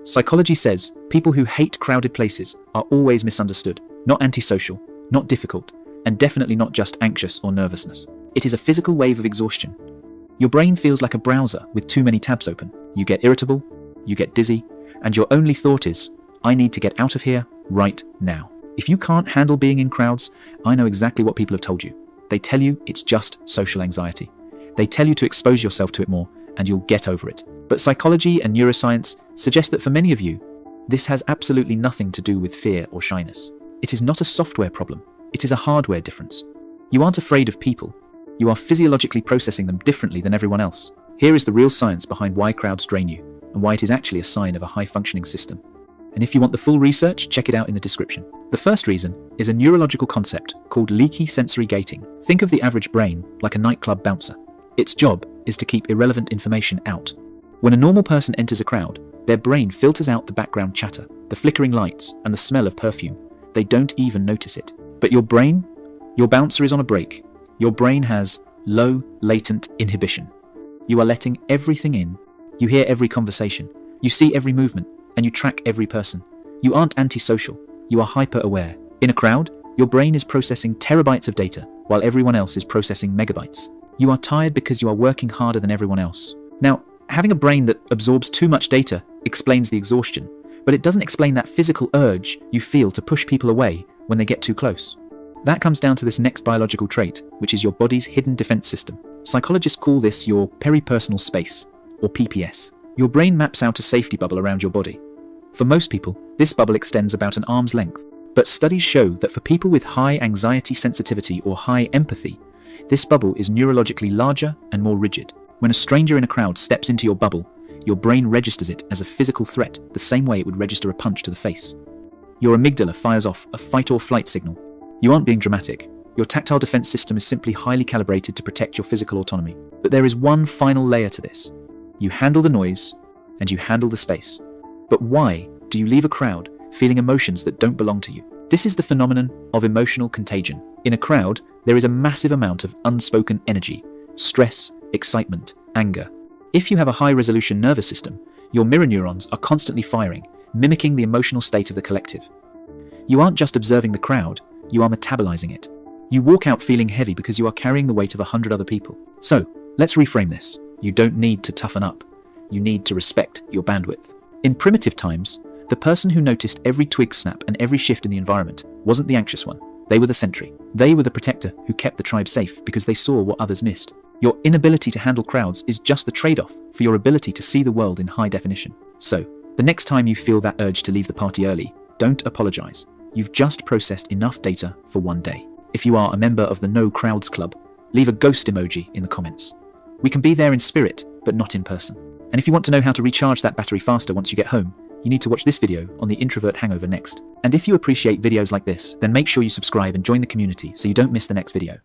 Psychology says people who hate crowded places are always misunderstood, not antisocial, not difficult, and definitely not just anxious or nervousness. It is a physical wave of exhaustion. Your brain feels like a browser with too many tabs open. You get irritable, you get dizzy, and your only thought is, I need to get out of here right now. If you can't handle being in crowds, I know exactly what people have told you. They tell you it's just social anxiety. They tell you to expose yourself to it more, and you'll get over it. But psychology and neuroscience suggest that for many of you, this has absolutely nothing to do with fear or shyness. It is not a software problem. It is a hardware difference. You aren't afraid of people. You are physiologically processing them differently than everyone else. Here is the real science behind why crowds drain you, and why it is actually a sign of a high-functioning system. And if you want the full research, check it out in the description. The first reason is a neurological concept called leaky sensory gating. Think of the average brain like a nightclub bouncer. Its job is to keep irrelevant information out. When a normal person enters a crowd, their brain filters out the background chatter, the flickering lights, and the smell of perfume. They don't even notice it. But your brain? Your bouncer is on a break. Your brain has low, latent inhibition. You are letting everything in. You hear every conversation. You see every movement, and you track every person. You aren't antisocial. You are hyper-aware. In a crowd, your brain is processing terabytes of data, while everyone else is processing megabytes. You are tired because you are working harder than everyone else. Now, having a brain that absorbs too much data explains the exhaustion, but it doesn't explain that physical urge you feel to push people away when they get too close. That comes down to this next biological trait, which is your body's hidden defense system. Psychologists call this your peripersonal space, or PPS. Your brain maps out a safety bubble around your body. For most people, this bubble extends about an arm's length, but studies show that for people with high anxiety sensitivity or high empathy, this bubble is neurologically larger and more rigid. When a stranger in a crowd steps into your bubble, your brain registers it as a physical threat the same way it would register a punch to the face. Your amygdala fires off a fight or flight signal. You aren't being dramatic. Your tactile defense system is simply highly calibrated to protect your physical autonomy. But there is one final layer to this. You handle the noise, and you handle the space. But why do you leave a crowd feeling emotions that don't belong to you? This is the phenomenon of emotional contagion. In a crowd, there is a massive amount of unspoken energy, stress, excitement, anger. If you have a high-resolution nervous system, your mirror neurons are constantly firing, mimicking the emotional state of the collective. You aren't just observing the crowd, you are metabolizing it. You walk out feeling heavy because you are carrying the weight of 100 other people. So, let's reframe this. You don't need to toughen up. You need to respect your bandwidth. In primitive times, the person who noticed every twig snap and every shift in the environment wasn't the anxious one. They were the sentry. They were the protector who kept the tribe safe because they saw what others missed. Your inability to handle crowds is just the trade-off for your ability to see the world in high definition. So, the next time you feel that urge to leave the party early, don't apologize. You've just processed enough data for one day. If you are a member of the No Crowds Club, leave a ghost emoji in the comments. We can be there in spirit, but not in person. And if you want to know how to recharge that battery faster once you get home, you need to watch this video on the introvert hangover next. And if you appreciate videos like this, then make sure you subscribe and join the community so you don't miss the next video.